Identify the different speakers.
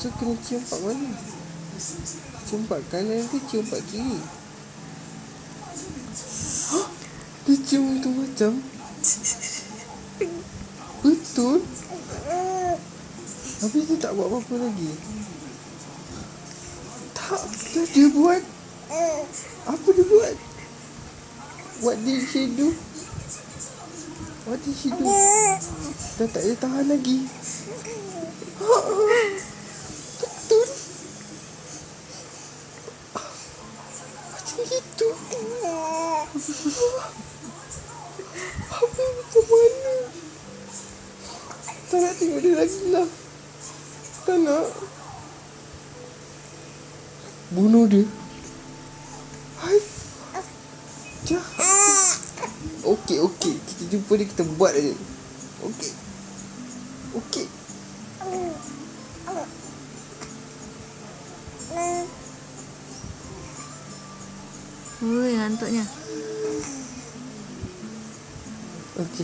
Speaker 1: So kena cium part mana? Cium part kanan ke cium part kiri? Dia cium tu macam betul. Habis dia tak buat apa-apa lagi. Tak, dia buat. Apa dia buat? What did she do? What did she do? Dah tak boleh tahan lagi. Betul. Macam itu. Apa macam mana? Tak nak tengok dia lagi lah. Tak nak. Bunuh dia. Hai. Jahat. Okey. Kita jumpa dia, kita buat aja. Okey.
Speaker 2: Ngantuknya.
Speaker 1: Okey.